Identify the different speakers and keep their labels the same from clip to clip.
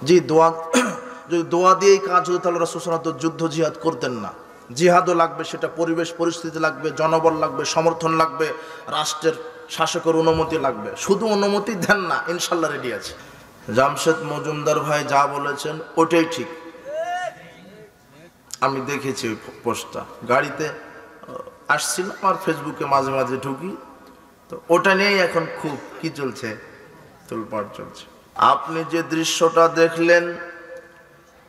Speaker 1: জি, দোয়া যদি দোয়া দিয়েই কাজ হতো তাহলে রাসূল সাল্লাল্লাহু আলাইহি ওয়াসাল্লাম যুদ্ধ জিহাদ করতেন না। জিহাদও লাগবে, সেটা পরিবেশ পরিস্থিতি লাগবে, জনবল লাগবে, সমর্থন লাগবে, রাষ্ট্রের শাসকের অনুমতি লাগবে। শুধু অনুমতি দেন না, ইনশাল্লাহ রেডি আছে। জামশেদ মজুমদার ভাই যা বলেছেন ওটাই ঠিক। আমি দেখেছি ওই পোস্টটা, গাড়িতে আসছিলাম আর ফেসবুকে মাঝে মাঝে ঢুকি, তো ওটা নিয়েই এখন খুব কি চলছে, তোলপাড় চলছে। আপনি যে দৃশ্যটা দেখলেন,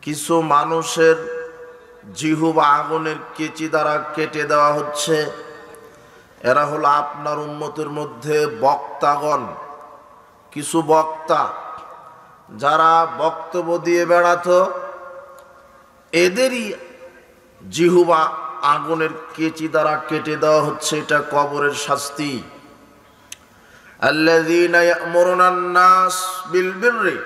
Speaker 1: কিছু মানুষের জিহ্বা আগুনের কেচি দ্বারা কেটে দেওয়া হচ্ছে, এরা হলো আপনার উম্মতের মধ্যে বক্তাগণ। কিছু বক্তা যারা বক্তব্য দিয়ে বেড়াতো, এদেরই জিহ্বা আগুনের কেচি দ্বারা কেটে দেওয়া হচ্ছে। এটা কবরের শাস্তি। আল্লাযীনা ইয়া'মুরুনা আন-নাস বিল বিররি,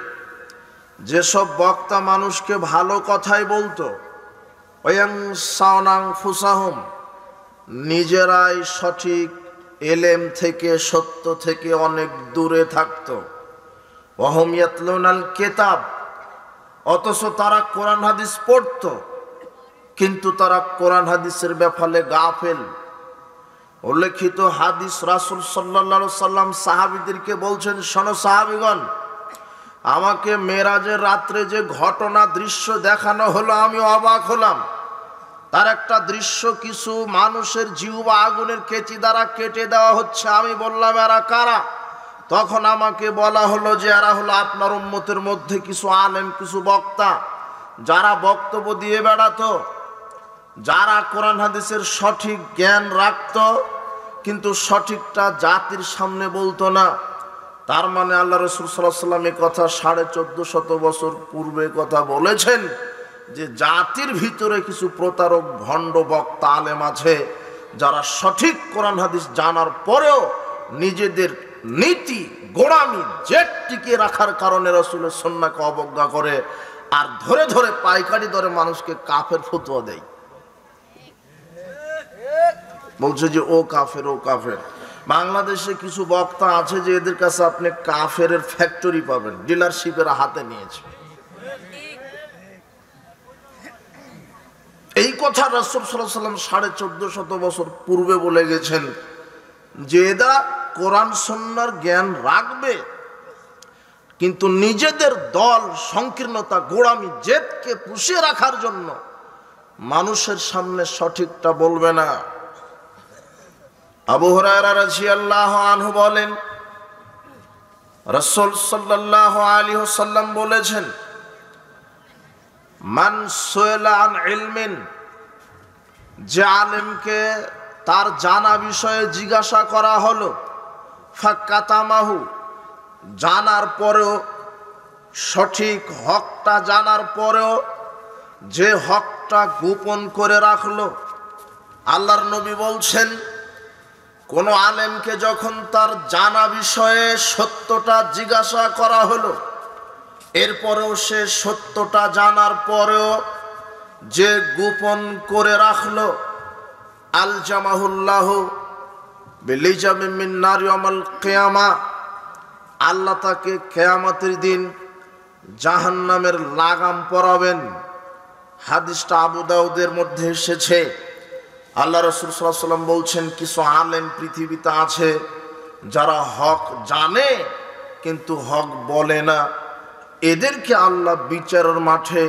Speaker 1: যেসব বক্তা মানুষকে ভালো কথাই বলতো, ওয়ায়ানসাউনা আনফুসাহুম, নিজেরাই সঠিক এলেম থেকে, সত্য থেকে অনেক দূরে থাকতো। ওয়াহুম ইয়াতলুনাল কিতাব, অথচ তারা কোরআন হাদিস পড়তো, কিন্তু তারা কোরআন হাদিসের ব্যাপারে গাফেল। উল্লেখিত হাদিস, রাসূল সাল্লাল্লাহু আলাইহি সাল্লাম সাহাবীদেরকে বলছেন, শোনো সাহাবীগণ, আমাকে মেরাজের রাত্রে যে ঘটনা দৃশ্য দেখানো হলো, আমি অবাক হলাম। তার একটা দৃশ্য, কিছু মানুষের জিহ্বা আগুনের কেচি দ্বারা কেটে দেওয়া হচ্ছে। আমি বললাম, এরা কারা? তখন আমাকে বলা হলো যে এরা হলো আপনার উম্মতের মধ্যে কিছু আলেম, কিছু বক্তা, যারা বক্তব্য দিয়ে বেড়াতো, যারা কোরআন হাদিসের সঠিক জ্ঞান রাখত, কিন্তু সঠিকটা জাতির সামনে বলতো না। তার মানে আল্লাহ রাসূল সাল্লাল্লাহু আলাইহি ওয়াসাল্লাম এই কথা 1450 বছর পূর্বে কথা বলেছেন যে জাতির ভিতরে কিছু প্রতারক ভণ্ড বক্তা আলেম আছে, যারা সঠিক কোরআন হাদিস জানার পরেও নিজেদের নীতি গোড়ামি জেদ টিকিয়ে রাখার কারণে রাসূলের সুন্নাহকে অবজ্ঞা করে, আর ধরে ধরে পাইকারি দরে মানুষকে কাফের ফতোয়া দেয়। বলছে যে ও কাফের, ও কাফের। বাংলাদেশে কিছু বক্তা আছে যে এদের কাছে আপনি কাফের ফ্যাক্টরি পাবেন, ডিলারশিপের হাতে নিয়েছে। এই কথা রাসূল সাল্লাল্লাহু আলাইহি ওয়াসাল্লাম 1450 বছর পূর্বে বলে গেছেন যে এরা কোরআন সুন্নাহর জ্ঞান রাখবে, কিন্তু নিজেদের দল সংকীর্ণতা গোড়ামি জেদকে পুষিয়ে রাখার জন্য মানুষের সামনে সঠিকটা বলবে না। আবু হুরায়রা রাদিয়াল্লাহু আনহু বলেন, রাসূল সাল্লাল্লাহু আলাইহি ওয়াসাল্লাম বলেছেন, মান সুইলা আন ইলমিন, যে আলেমকে তার জানা বিষয়ে জিজ্ঞাসা করা হলো, ফাকাতামাহু, জানার পরেও, সঠিক হকটা জানার পরেও যে হকটা গোপন করে রাখলো। আল্লাহর নবী বলছেন, কোন আলেমকে যখন তার জানা বিষয়ে সত্যটা জিজ্ঞাসা করা হলো, এরপরেও সে সত্যটা জানার পরেও যে গোপন করে রাখলো, আলজামাহুল্লাহু বিলিজামিন মিন নার ইয়াউমাল কিয়ামা, আল্লাহ তাকে কিয়ামতের দিন জাহান্নামের লাগাম পরাবেন। হাদিসটা আবু দাউদের মধ্যে এসেছে। আল্লাহ রাসূল সাল্লাল্লাহু আলাইহি ওয়াসাল্লাম বলছেন, কিছু আলেম পৃথিবীতে আছে যারা হক জানে কিন্তু হক বলে না, এদেরকে আল্লাহ বিচারের মাঠে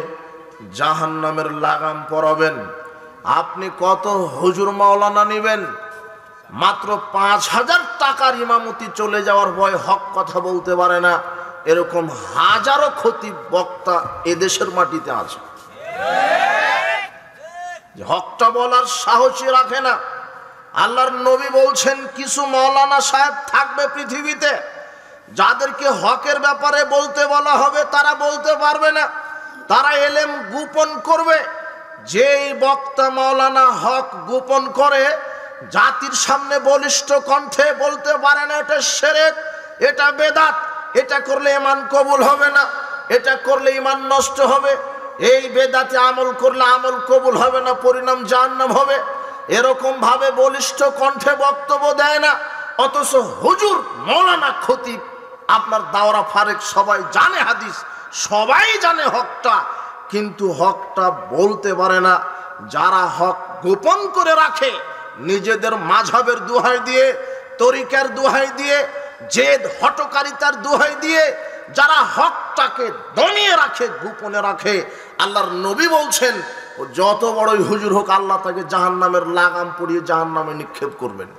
Speaker 1: জাহান্নামের লাগাম পরাবেন। আপনি কত হুজুর মাওলানা নেবেন, মাত্র 5000 টাকার ইমামতি চলে যাওয়ার ভয় হক কথা বলতে পারে না, এরকম হাজারো খতিব বক্তা এদেশের মাটিতে আছে, হকটা বলার সাহসী রাখে না। আল্লাহর নবী বলছেন, কিছু মাওলানা সাহেব থাকবে পৃথিবীতে, যাদেরকে হকের ব্যাপারে বলতে বলা হবে তারা বলতে পারবে না, তারা এলেম গোপন করবে। যেই বক্তা মাওলানা হক গোপন করে, জাতির সামনে বলিষ্ঠ কণ্ঠে বলতে পারে না এটা শিরক, এটা বেদাত, এটা করলে ঈমান কবুল হবে না, এটা করলে ঈমান নষ্ট হবে, এই বেদাতে আমল করলে আমল কবুল হবে না, পরিণাম জাহান্নাম হবে, এরকম ভাবে বলিষ্ঠ কণ্ঠে বক্তব্য দেয় না। অথচ হুজুর, মাওলানা, খতিব, আপনার দাওরা ফারেক সবাই জানে হাদিস, সবাই জানে হকটা, কিন্তু হকটা বলতে পারে না। যারা হক গোপন করে রাখে, নিজেদের মাযহাবের দোহাই দিয়ে, তরিকার দোহাই দিয়ে, জেদ হটকারিতার দোহাই দিয়ে যারা হকটাকে দমিয়ে রাখে, গোপনে রাখে, আল্লাহর নবী বলছেন ও যত বড়ই হুজুর হোক, আল্লাহ তাকে জাহান্নামের লাগাম পরিয়ে জাহান্নামে নিক্ষেপ করবেন।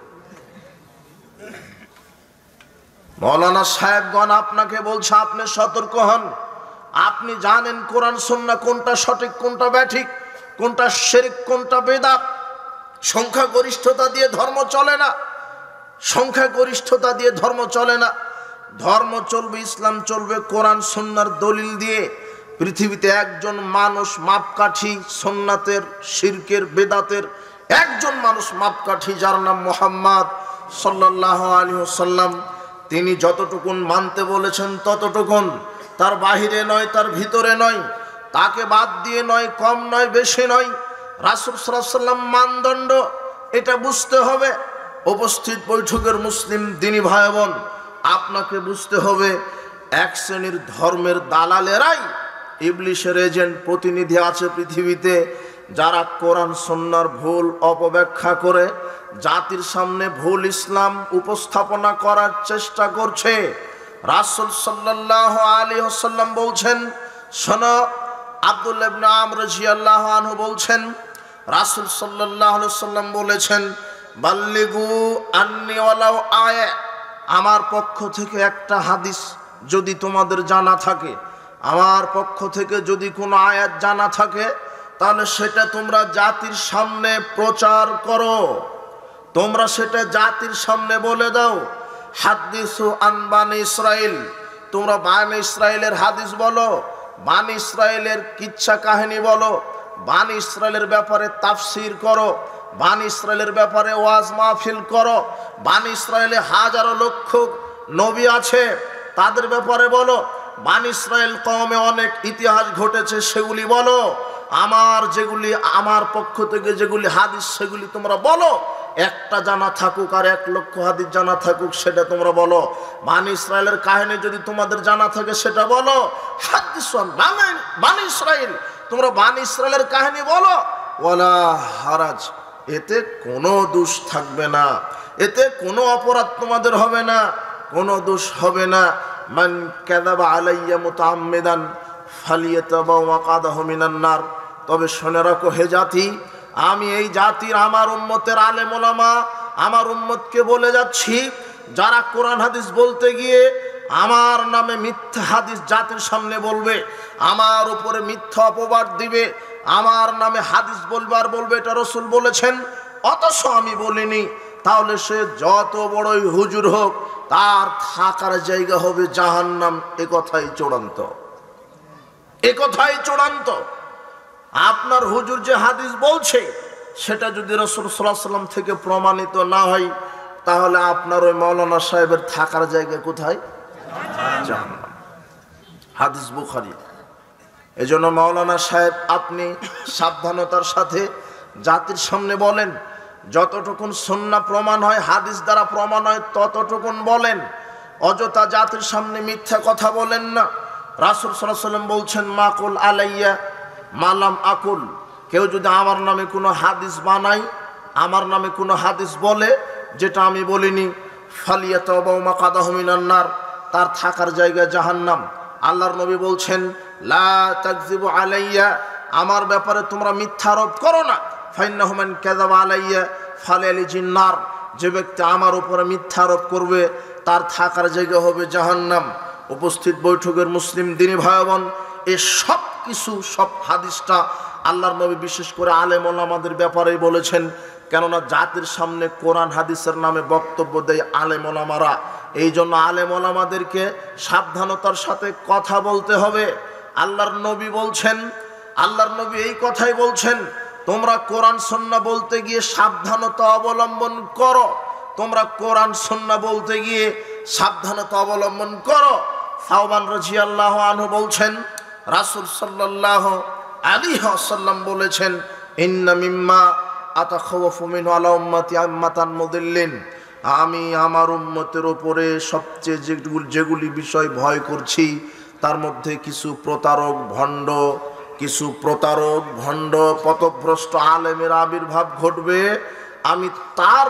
Speaker 1: মৌলানা সাহেবগণ আপনাকে বলছে, আপনি সতর্ক হন। আপনি জানেন কোরআন সুন্নাহ কোনটা সঠিক, কোনটা ব্যাঠিক, কোনটা শিরক, কোনটা বেদাত। সংখ্যাগরিষ্ঠতা দিয়ে ধর্ম চলে না, সংখ্যাগরিষ্ঠতা দিয়ে ধর্ম চলে না। ধর্ম চলবে, ইসলাম চলবে কোরআন সুন্নাহর দলিল দিয়ে। পৃথিবীতে একজন মানুষ মাপকাঠি, সুন্নাতের, শিরকের, বেদাতের একজন মানুষ মাপকাঠি, যার নাম মুহাম্মদ সাল্লাল্লাহু আলাইহি ওয়াসাল্লাম। তিনি যতটুকুন মানতে বলেছেন ততটুকুন, তার বাহিরে নয়, তার ভিতরে নয়, তাকে বাদ দিয়ে নয়, কম নয়, বেশি নয়। রাসূল সাল্লাল্লাহু আলাইহি ওয়াসাল্লাম মানদণ্ড, এটা বুঝতে হবে। উপস্থিত বৈঠকের মুসলিম দিনী ভাই বোন, আপনাকে বুঝতে হবে, এক শ্রেণীর ধর্মের দালালেরাই ইবলিশের এজেন্ট, প্রতিনিধি আছে পৃথিবীতে, যারা কোরআন সুন্নাহর ভুল অপব্যাখ্যা করে জাতির সামনে ভুল ইসলাম উপস্থাপনা করার চেষ্টা করছে। রাসূল সাল্লাল্লাহু আলাইহি ওয়াসাল্লাম বলছেন, শোনো, আব্দুল্লাহ ইবনে আমর রাদিয়াল্লাহু আনহু বলছেন, রাসূল সাল্লাল্লাহু আলাইহি ওয়াসাল্লাম বলেছেন, বাল্লিগু আন্নি ওয়ালাউ আয়া, আমার পক্ষ থেকে একটা হাদিস যদি তোমাদের জানা থাকে, আমার পক্ষ থেকে যদি কোনো আয়াত জানা থাকে, তাহলে সেটা তোমরা জাতির সামনে প্রচার করো, তোমরা সেটা জাতির সামনে বলে দাও। হাদিসু আন বানি ইসরাইল, তোমরা বানি ইসরাইলের হাদিস বলো, বানি ইসরাইলের কিচ্ছা কাহিনী বলো, বানি ইসরাইলের ব্যাপারে তাফসীর করো, বানি ইসরাইলের ব্যাপারে ওয়াজ মাহফিল করো, বানি ইসরাইলে হাজারো লক্ষ নবী আছে, তাদের ব্যাপারে বলো, বানি ইসরাইল কওমে অনেক ইতিহাস ঘটেছে, সেগুলি বলো। আমার যেগুলি, আমার পক্ষ থেকে যেগুলি হাদিস, সেগুলি তোমরা বলো। একটা জানা থাকুক আর 1 লক্ষ হাদিস জানা থাকুক, সেটা তোমরা বলো। বানি ইসরাইলের কাহিনী যদি তোমাদের জানা থাকে, সেটা বলো। হাদিসুন বানি ইসরাইল, তোমরা বানি ইসরাইলের কাহিনী বলো। ওয়ালা হারাজ, এতে কোনো দোষ থাকবে না, এতে কোনো অপরাধ তোমাদের হবে না, কোনো দোষ হবে না। মান কাযাবা আলাইয়া মুতাআম্মিদান ফালিয়াতাবাউ মাকাদাহু মিনান নার। তবে শুনে রাখো হে জাতি, আমি এই জাতির, আমার উম্মতের আলেম ওলামা, আমার উম্মতকে বলে যাচ্ছি, যারা কোরআন হাদিস বলতে গিয়ে আমার নামে মিথ্যা হাদিস জাতির সামনে বলবে, আমার উপরে মিথ্যা অপবাদ দিবে, আমার নামে হাদিস বলবে আর বলবে এটা রাসূল বলেছেন, অথচ আমি বলিনি, তাহলে সে যত বড়ই হুজুর হোক, তার থাকার জায়গা হবে জাহান্নাম। এ কথাই চূড়ান্ত, এ কথাই চূড়ান্ত। আপনার হুজুর যে হাদিস বলছে, সেটা যদি রাসূল সাল্লাল্লাহু আলাইহি ওয়াসাল্লাম থেকে প্রমাণিত না হয়, তাহলে আপনার ওই মাওলানা সাহেবের থাকার জায়গা কোথায়? জাহান্নাম। হাদিস বুখারী। এজন্য মাওলানা সাহেব, আপনি সাবধানতার সাথে জাতির সামনে বলেন, যতটুকুন সুন্নাহ প্রমাণ হয়, হাদিস দ্বারা প্রমাণ হয়, ততটুকুন বলেন। অযথা জাতির সামনে মিথ্যা কথা বলেন না। রাসূল সাল্লাল্লাহু আলাইহি ওয়াসাল্লাম বলছেন, মাকুল আলাইয়া মালাম আকুল, কেউ যদি আমার নামে কোনো হাদিস বানায়, আমার নামে কোনো হাদিস বলে যেটা আমি বলিনি, ফালিয়াতাবাউ মাকাদাহু মিনান নার, তার থাকার জায়গা জাহান্নাম। আল্লাহর নবী বলছেন, লা তাকযিবু আলাইয়া, আমার ব্যাপারে তোমরা মিথ্যা আরোপ করো না। ফাইন্নাহু মান কাযাবা আলাইয়া ফালিয়ালিজিন নার, যে ব্যক্তি আমার উপরে মিথ্যা আরোপ করবে, তার থাকার জায়গা হবে জাহান্নাম। উপস্থিত বৈঠকের মুসলিম দিনী ভাই বোন, এই সব কিছু, সব হাদিসটা আল্লাহর নবী বিশেষ করে আলেম ওলামাদের ব্যাপারেই বলেছেন। কেননা জাতির সামনে কোরআন হাদিসের নামে বক্তব্য দেয় আলেম ওলামারা। এই জন্য আলেম ওলামাদেরকে সাবধানতার সাথে কথা বলতে হবে। আল্লাহর নবী বলছেন, আল্লাহর নবী এই কথাই বলছেন, তোমরা কোরআন সুন্নাহ বলতে গিয়ে সাবধানতা অবলম্বন করো, তোমরা কোরআন সুন্নাহ বলতে গিয়ে সাবধানতা অবলম্বন করো। সাওবান রাদিয়াল্লাহু আনহু বলছেন, রাসূল সাল্লাল্লাহু আলাইহি ওয়াসাল্লাম বলেছেন, ইন্না মিম্মা আতাখাওয়াফু মিনহু আলা উম্মতি আম্মাতান মুদিল্লিন, আমি আমার উম্মতের উপরে সবচেয়ে যেগুলি বিষয় ভয় করছি, তার মধ্যে কিছু প্রতারক ভণ্ড পথভ্রষ্ট আলেমের আবির্ভাব ঘটবে। আমি তার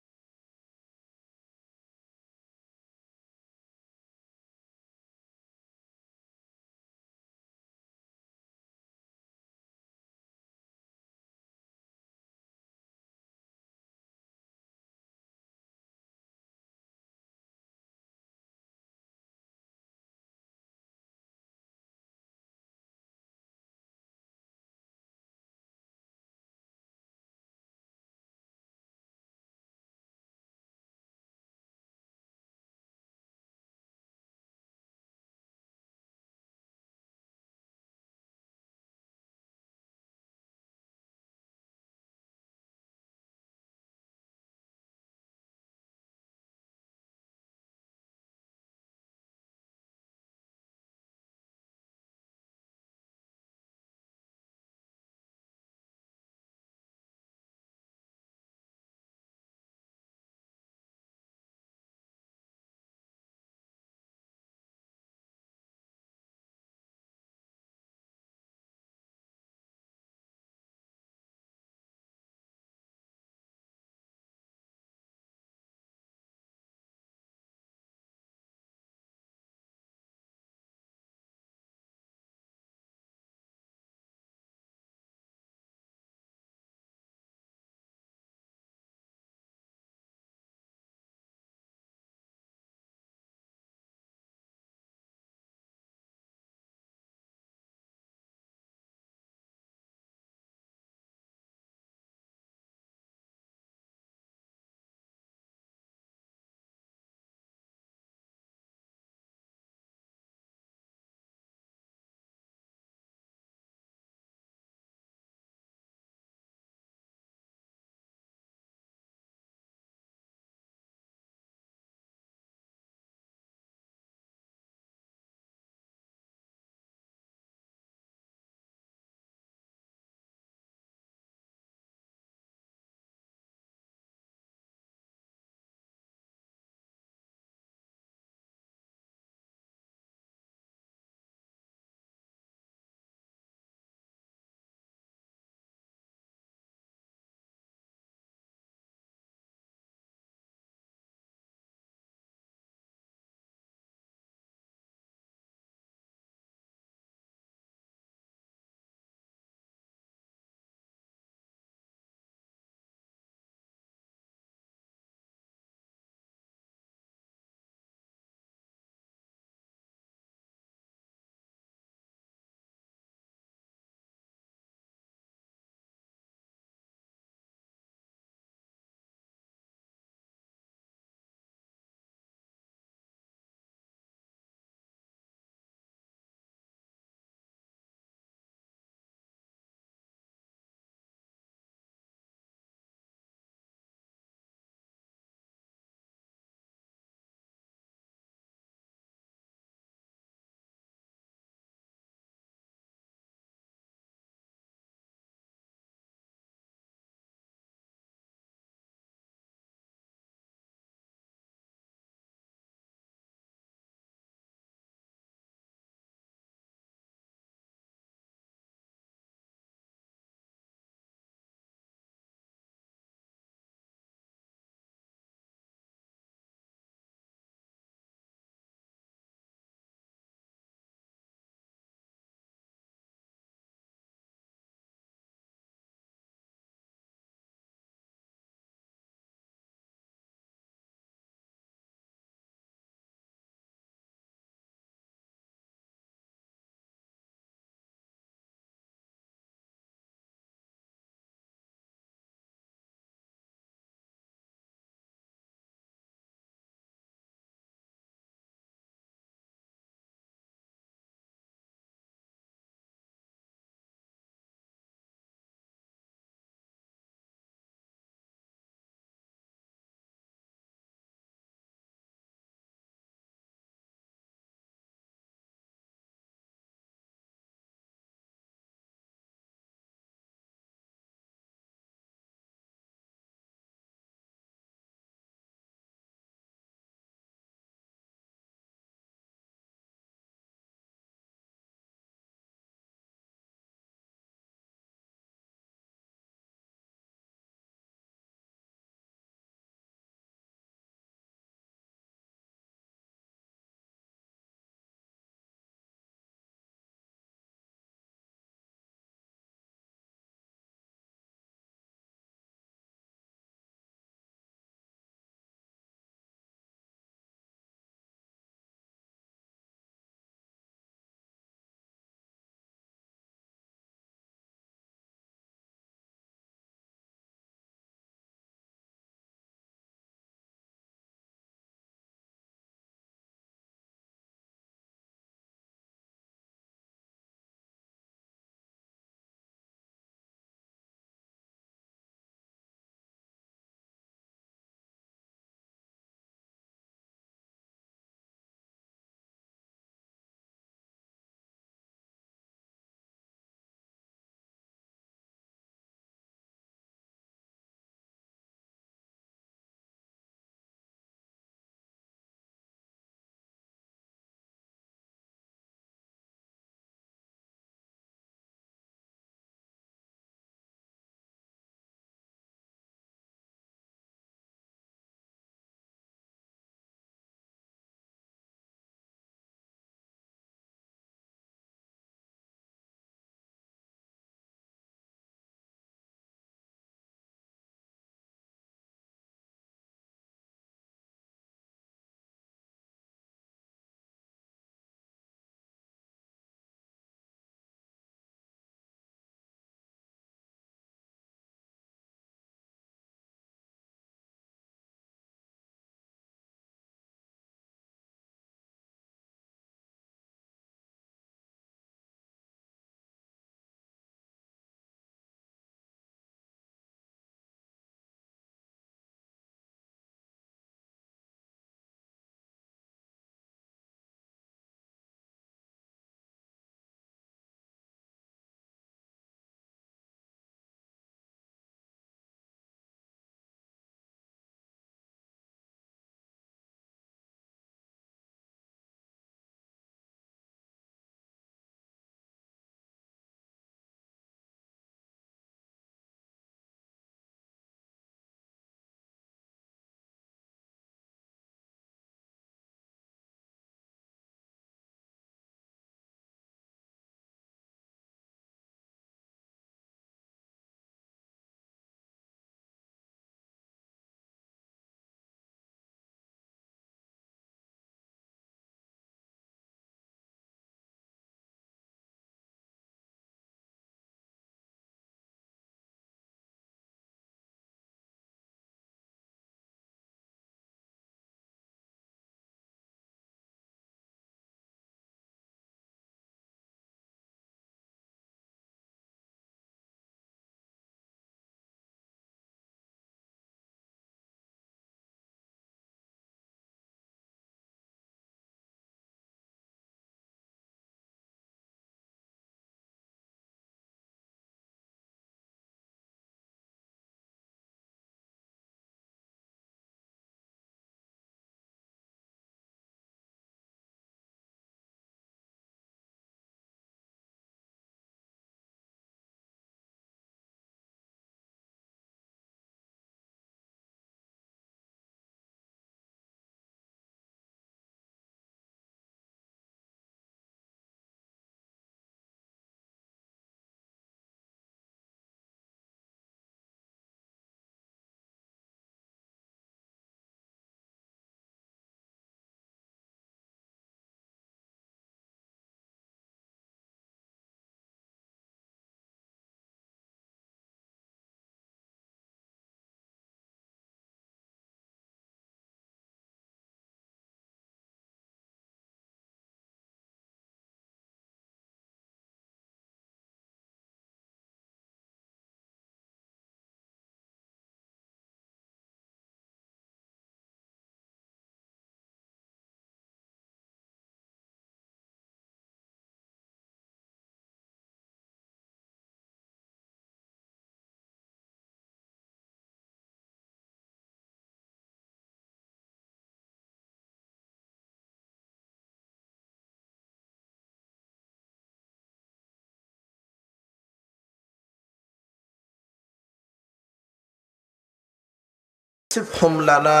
Speaker 1: সিফহুম লানা,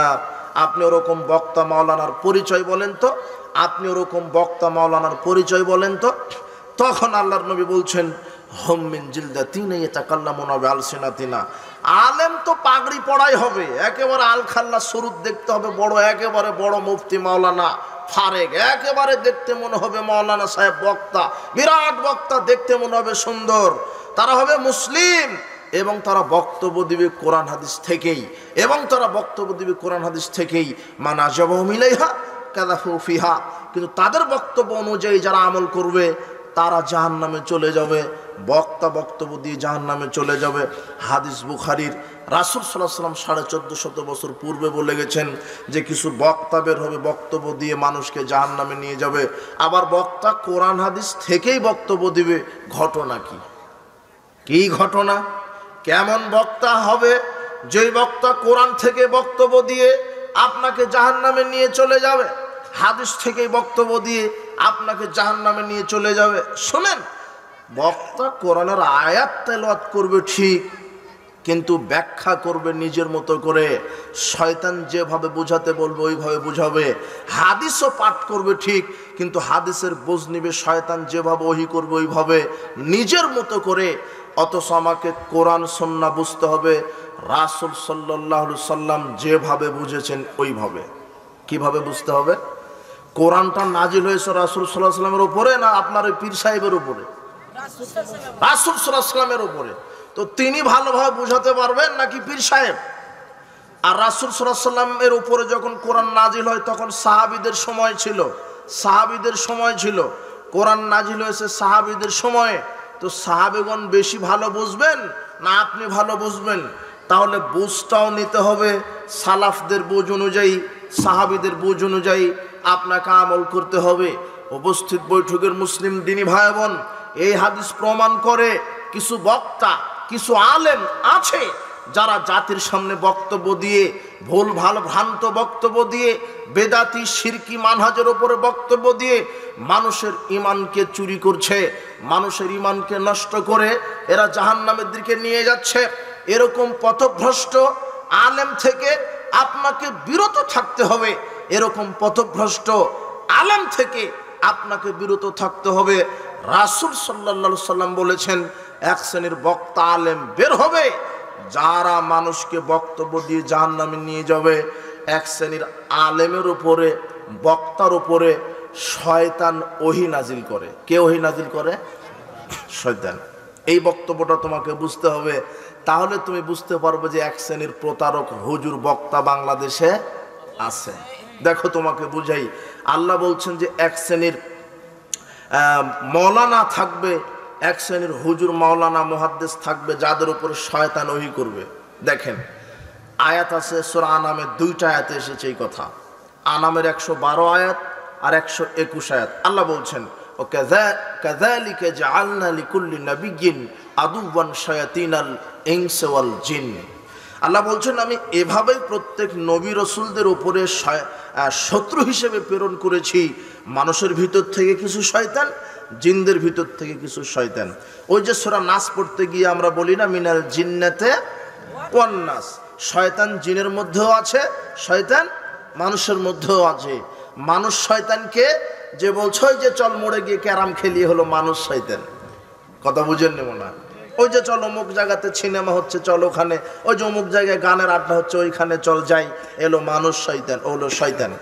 Speaker 1: আপনি ওরকম বক্তা মাওলানার পরিচয় বলেন তো, আপনি ওরকম বক্তা মাওলানার পরিচয় বলেন তো। তখন আল্লাহর নবী বলছেন হুম মিন জিলদাতিনা ইয়াতাকাল্লামুনা বিআলসিনাতিনা, আলেম তো পাগড়ি পড়াই হবে, একেবারে আলখাল্লা স্বরূপ দেখতে হবে বড়, একেবারে বড় মুফতি মাওলানা ফারেক, একেবারে দেখতে মনে হবে মাওলানা সাহেব বক্তা, বিরাট বক্তা, দেখতে মনে হবে সুন্দর। তারা হবে মুসলিম এবং তারা বক্তব্য দিবে কোরআন হাদিস থেকেই, এবং তারা বক্তব্য দিবে কোরআন হাদিস থেকেই। মান আজাবাহুম ইলাইহা কাযাফু ফিহা, কিন্তু তাদের বক্তব্য অনুযায়ী যারা আমল করবে তারা জাহান্নামে চলে যাবে, বক্তা বক্তব্য দিয়ে জাহান্নামে চলে যাবে। হাদিস বুখারীর, রাসূল সাল্লাল্লাহু আলাইহি ওয়াসাল্লাম 1450 বছর পূর্বে বলে গেছেন যে কিছু বক্তা বের হবে বক্তব্য দিয়ে মানুষকে জাহান্নামে নিয়ে যাবে। আবার বক্তা কোরআন হাদিস থেকেই বক্তব্য দিবে। ঘটনা কি? কি ঘটনা? কেমন বক্তা হবে? যেই বক্তা কোরআন থেকে বক্তব্য দিয়ে আপনাকে জাহান্নামে নিয়ে চলে যাবে, হাদিস থেকে বক্তব্য দিয়ে আপনাকে জাহান্নামে নিয়ে চলে যাবে। শুনেন, বক্তা কোরআনের আয়াত তেলাওয়াত করবে ঠিক, কিন্তু ব্যাখ্যা করবে নিজের মতো করে, শয়তান যেভাবে বুঝাতে বলবে ওইভাবে বুঝাবে। হাদিসও পাঠ করবে ঠিক, কিন্তু হাদিসের বোঝ নিবে শয়তান যেভাবে ওহী করবে ওইভাবে নিজের মতো করে। অথচ আমাকে কোরআন সুন্নাহ বুঝতে হবে রাসূল সাল্লাল্লাহু আলাইহি সাল্লাম যেভাবে বুঝেছেন ওইভাবে। কিভাবে বুঝতে হবে? কোরআনটা নাজিল হয়েছে রাসূল সাল্লাল্লাহু আলাইহি সাল্লামের উপরে, না আপনার ওই পীর সাহেবের উপরে? রাসূল সাল্লাল্লাহু আলাইহি সাল্লামের উপরে। তো তিনি ভালোভাবে বুঝাতে পারবেন নাকি পীর সাহেব? আর রাসূল সাল্লাল্লাহু আলাইহি সাল্লামের উপরে যখন কোরআন নাজিল হয় তখন সাহাবীদের সময় ছিল, সাহাবীদের সময় ছিল, কোরআন নাজিল হয়েছে সাহাবীদের সময়ে। তো সাহাবীগণ বেশি ভালো বুঝবেন না আপনি ভালো বুঝবেন? তাহলে বুঝটাও নিতে হবে সালাফদের বুঝ অনুযায়ী, সাহাবীদের বুঝ অনুযায়ী আপনাকে আমল করতে হবে। উপস্থিত বৈঠকের মুসলিম দিনী ভাই বোন, এই হাদিস প্রমাণ করে কিছু বক্তা, কিছু আলেম আছে যারা জাতির সামনে বক্তব্য দিয়ে, ভুল ভাল ভ্রান্ত বক্তব্য দিয়ে, বেদাতি শিরকি মানহাজের উপরে বক্তব্য দিয়ে মানুষের ঈমানকে চুরি করছে, মানুষের ঈমানকে নষ্ট করে এরা জাহান্নামের দিকে নিয়ে যাচ্ছে। এরকম পথভ্রষ্ট আলেম থেকে আপনাকে বিরত থাকতে হবে, এরকম পথভ্রষ্ট আলেম থেকে আপনাকে বিরত থাকতে হবে। রাসূল সাল্লাল্লাহু আলাইহি সাল্লাম বলেছেন এক শ্রেণীর বক্তা আলেম বের হবে যারা মানুষকে বক্তব্য দিয়ে জাহান্নামে নিয়ে যাবে। এক শ্রেণীর আলেমের উপরে, বক্তার উপরে শয়তান ওহী নাজিল করে। কে ওহী নাজিল করে? শয়তান। এই বক্তব্যটা তোমাকে বুঝতে হবে, তাহলে তুমি বুঝতে পারবে যে এক শ্রেণীর প্রতারক হুজুর বক্তা বাংলাদেশে আছে। দেখো তোমাকে বুঝাই, আল্লাহ বলছেন যে এক শ্রেণীর মৌলানা থাকবে, এক শ্রেণীর হুজুর মাওলানা মুহাদ্দিস থাকবে যাদের উপর শয়তান ওহী করবে। দেখেন আয়াত আছে সূরা আনামের, দুইটা আয়াতে এসেছে এই কথা। আনামের 112 আয়াত আর 121 আয়াত। আল্লাহ বলছেন ও কাযালিকা জাআলনা লিকুল্লি নাবিয়্যিন আদুওয়ান শায়াতিনাল ইনসি ওয়াল জিন। আল্লাহ বলছেন আমি এভাবেই প্রত্যেক নবী রাসূলদের উপরে শত্রু হিসেবে প্রেরণ করেছি, মানুষের ভিতর থেকে কিছু শয়তান, জিনদের ভিতর থেকে কিছু শয়তান। ওই যে সূরা নাস পড়তে গিয়ে আমরা বলি না মিনাল জিন্নাতে ওয়ান নাস, শয়তান জিনের মধ্যেও আছে, শয়তান মানুষের মধ্যেও আছে। মানুষ শয়তানকে যে বলছো যে চল মোড়ে গিয়ে ক্যারাম খেলিয়ে হলো মানুষ শয়তান, কথা বুঝেন নেব না। ওই যে চল অমুক জায়গাতে সিনেমা হচ্ছে চল ওখানে, ওই যে অমুক জায়গায় গানের আড্ডা হচ্ছে ওইখানে চল যাই, এলো মানুষ শয়তান, ওলো শয়তান,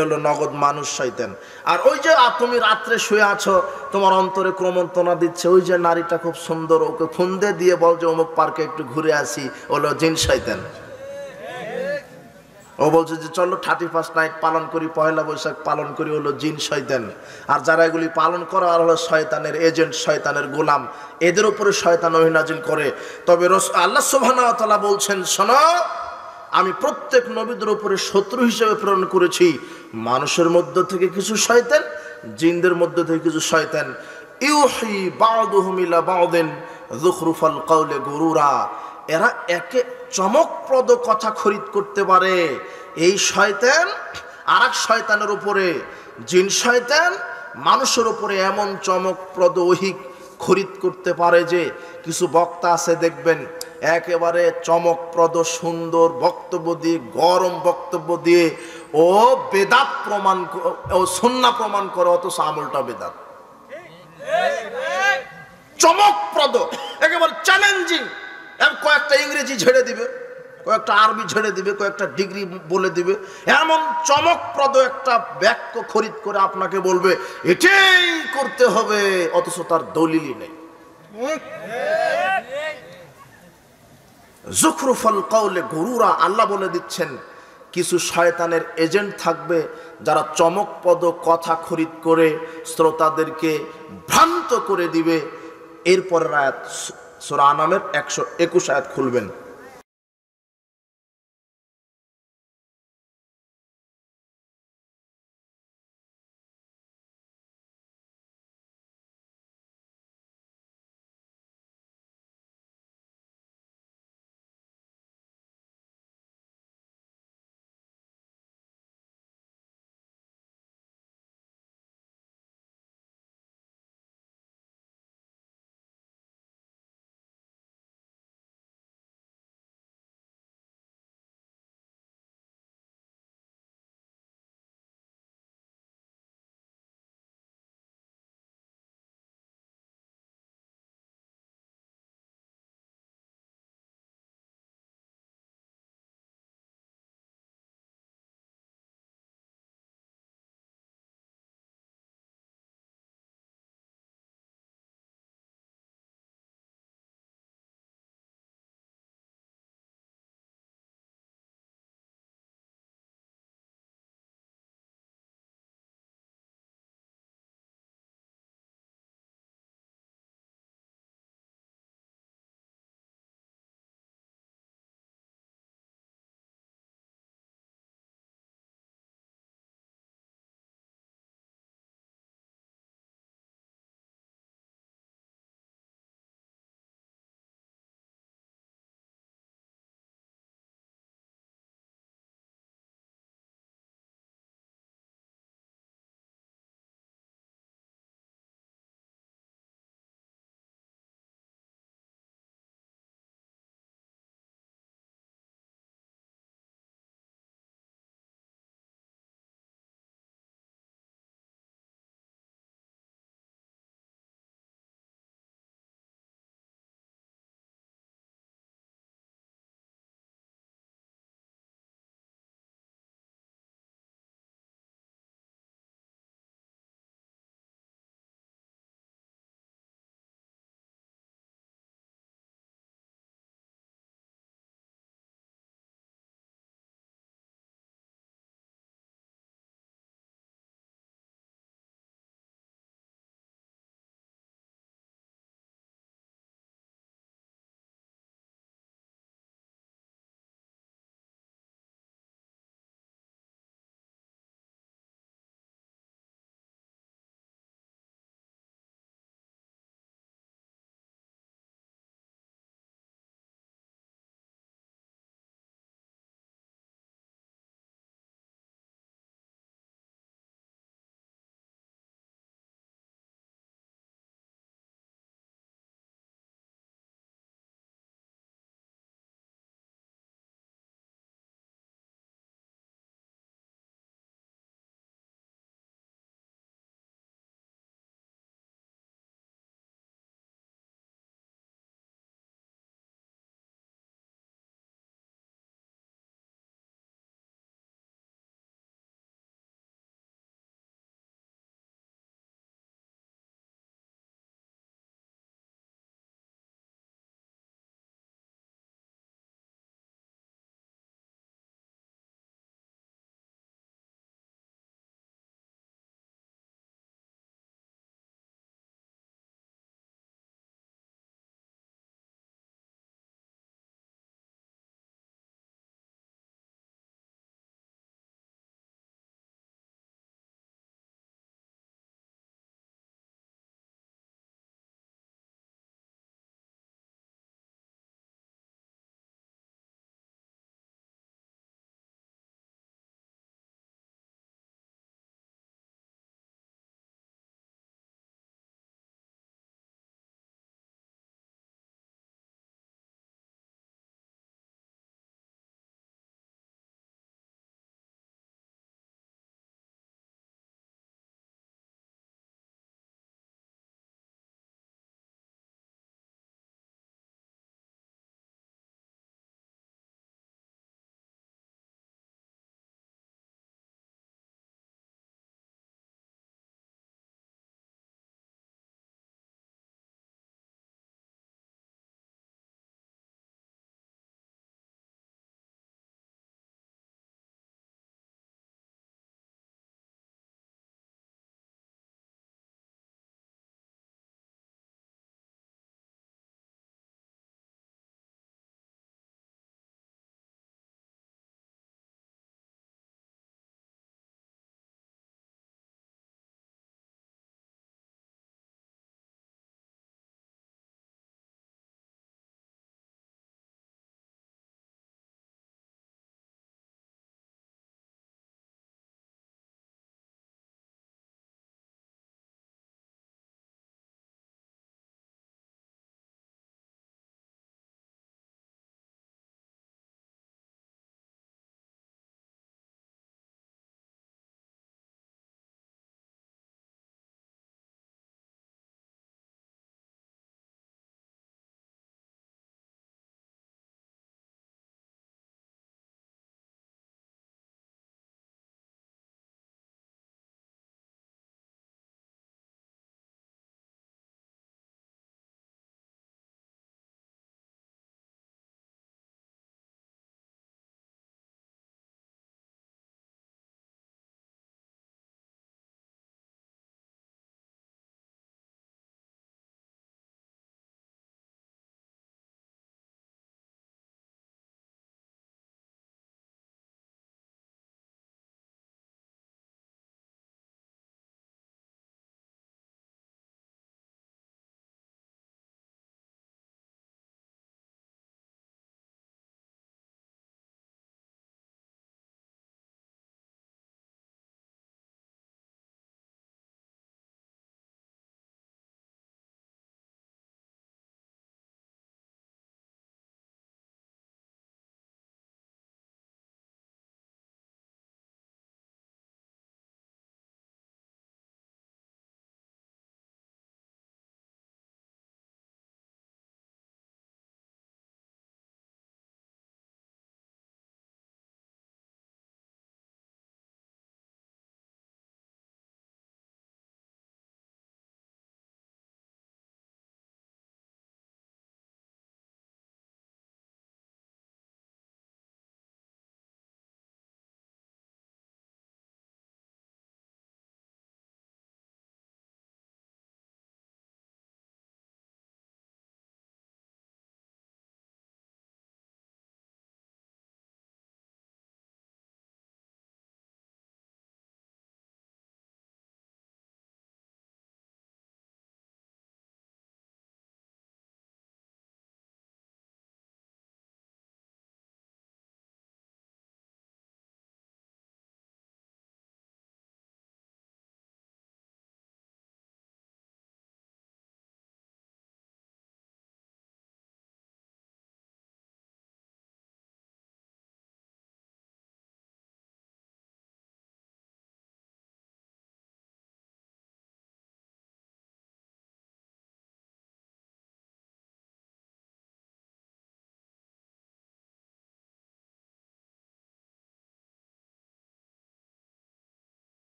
Speaker 1: এলো নগদ মানুষ শয়তান। আর ওই যে তুমি রাত্রে শুয়ে আছো, তোমার অন্তরে ক্রমন্তনা দিচ্ছে ওই যে নারীটা খুব সুন্দর, ওকে ফোন দিয়ে বল যে অমুক পার্কে একটু ঘুরে আসি, ওলো জিন শয়তান। ও বলছে যে চলো 31 নাইট পালন করি, পয়লা বৈশাখ পালন করি, হলো জিন শয়তান। আর যারা এগুলি পালন করে আর হলো শয়তানের এজেন্ট, শয়তানের গোলাম, এদের উপরে শয়তান ওহী নাজিল করে। তবে আল্লাহ সুবহানাহু ওয়া তাআলা বলছেন শোনো, আমি প্রত্যেক নবীদের উপরে শত্রু হিসেবে প্রেরণ করেছি, মানুষের মধ্য থেকে কিছু শয়তান, জিনদের মধ্য থেকে কিছু শয়তান। ইউহি বা'দুহুম ইলা বা'দিন যুখরুফাল কাওলি গুরুরা, এরা একে চমকপ্রদ কথা খরিদ করতে পারে। এই শয়তান আরেক শয়তানের উপরে, জিন শয়তান মানুষের উপরে এমন চমকপ্রদ ওহী খরিদ করতে পারে যে কিছু বক্তা আছে দেখবেন একেবারে চমকপ্রদ সুন্দর বক্তব্য দিয়ে, গরম বক্তব্য দিয়ে ও বেদাত প্রমাণ, ও সুন্নাহ প্রমাণ করে, অথচ আমলটা বেদাত। চমকপ্রদ, একেবারে চ্যালেঞ্জিং, কয়েকটা ইংরেজি ঝেড়ে দিবে, কয়েকটা আরবি ঝেড়ে দিবে, কয়েকটা ডিগ্রি বলে দিবে, এমন চমকপ্রদ একটা বাক্য খরিদ করে আপনাকে বলবে এটাই করতে হবে, অথচ তার দলিলই নেই। যুখরুফাল কওলে গুরুরা, আল্লাহ বলে দিচ্ছেন কিছু শয়তানের এজেন্ট থাকবে যারা চমকপ্রদ কথা খরিদ করে শ্রোতাদেরকে ভ্রান্ত করে দিবে। এরপরের আয়াত সূরা আনামের 121 আয়াত খুলবেন।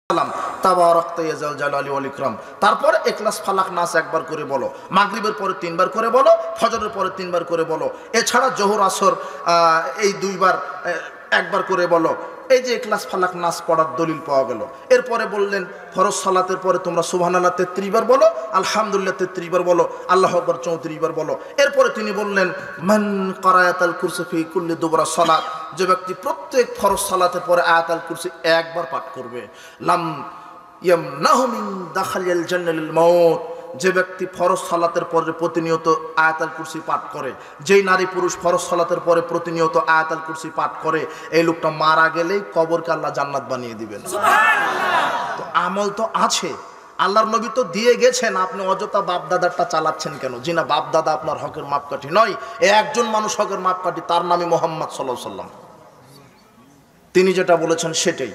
Speaker 1: তাবারাকতা ইয়া যাল জালালি ওয়াল ইকরাম। তারপরে ইখলাস ফালাক নাস একবার করে বলো, মাগরিবের পরে 3 বার করে বলো, ফজরের পরে 3 বার করে বলো, এছাড়া জোহর আসর এই 2 বার একবার করে বলো। এই যে ইখলাস ফালাক নাস পড়ার দলিল পাওয়া গেল। এরপরে বললেন ফরজ সালাতের পরে তোমরা সুবহানাল্লাহ 33 বার বলো, আলহামদুলিল্লাহ 33 বার বলো, আল্লাহু আকবার 34 বার বলো। এরপরে তিনি বললেন মান ক্বারাআতাল কুরসি ফি কুল্লি দুবরা সালাত, যে ব্যক্তি প্রত্যেক ফরজ সালাতের পরে আয়াতুল কুরসি একবার পাঠ করবে, লাম ইয়ামনাহু মিন দাখালিল জান্নাতিল মাউত, যে ব্যক্তি ফরজ সালাতের পরে প্রতিনিয়ত আয়াতুল কুরসি পাঠ করে, যেই নারী পুরুষ ফরজ সালাতের পরে প্রতিনিয়ত আয়াতুল কুরসি পাঠ করে, এই লোকটা মারা গেলেই কবরকে আল্লাহ জান্নাত বানিয়ে দিবেন। সুবহানাল্লাহ। তো আমল তো আছে, আল্লাহর নবী তো দিয়ে গেছেন, আপনি অযথা বাপ দাদারটা চালাচ্ছেন কেন? জি না, বাপ দাদা আপনার হকের মাপকাঠি নয়, একজন মানুষ হকের মাপকাঠি, তার নামই মুহাম্মদ সাল্লাল্লাহু আলাইহি সাল্লাম। তিনি যেটা বলেছেন সেটাই।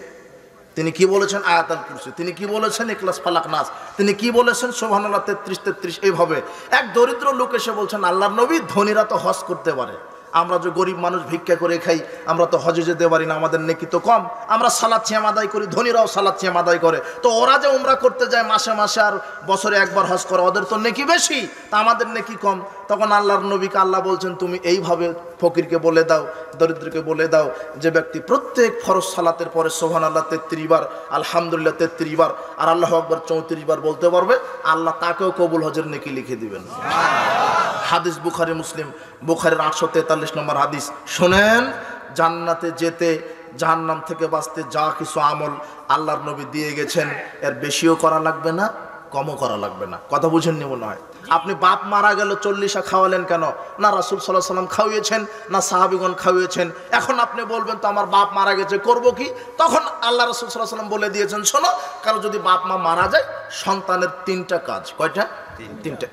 Speaker 1: তিনি কি বলেছেন? আয়াতুল কুরসি। তিনি কি বলেছেন? ইখলাস ফালাক নাস। তিনি কি বলেছেন? সুবহানাল্লাহ 33 এইভাবে। এক দরিদ্র লোক এসে বলছেন আল্লাহর নবী, ধনীরা তো হজ করতে পারে, আমরা যে গরিব মানুষ ভিক্ষা করে খাই, আমরা তো হজে যেতে পারি না, আমাদের নেকি তো কম, আমরা সালাত সিয়াম আদায় করি, ধনীরাও সালাত সিয়াম আদায় করে, তো ওরা যে উমরা করতে যায় মাসে মাসে আর বছরে একবার হজ করে, ওদের তো নেকি বেশি, তা আমাদের নেকি কম। তখন আল্লাহর নবীকে আল্লাহ বলছেন তুমি এইভাবে ফকিরকে বলে দাও, দরিদ্রকে বলে দাও, যে ব্যক্তি প্রত্যেক ফরজ সালাতের পরে সুবহানাল্লাহ 33 বার, আলহামদুলিল্লাহ 33 বার আর আল্লাহু আকবার 34 বার বলতে পারবে, আল্লাহ তাকেও কবুল হজের নেকি লিখে দিবেন। হাদিস বুখারী মুসলিম, বুখারীর 843 নম্বর হাদিস। শোনেন, জান্নাতে যেতে জাহান্নাম থেকে বাঁচতে যা কিছু আমল আল্লাহর নবী দিয়ে গেছেন, এর বেশিও করা লাগবে না, কমও করা লাগবে না। কথা বুঝেননি মনে হয়? আপনি বাপ মারা গেল 40 খাওয়ালেন কেন? না রাসূল সাল্লাল্লাহু আলাইহি সাল্লাম খাওয়িয়েছেন, না সাহাবীগণ খাওয়িয়েছেন। এখন আপনি বলবেন তো আমার বাপ মারা গেছে, করব কি? তখন আল্লাহ রাসূল সাল্লাল্লাহু আলাইহি সাল্লাম বলে দিয়েছেন, শোনো, কারো যদি বাপ মা মারা যায়, সন্তানের 3টা কাজ। কয়টা? 3টা।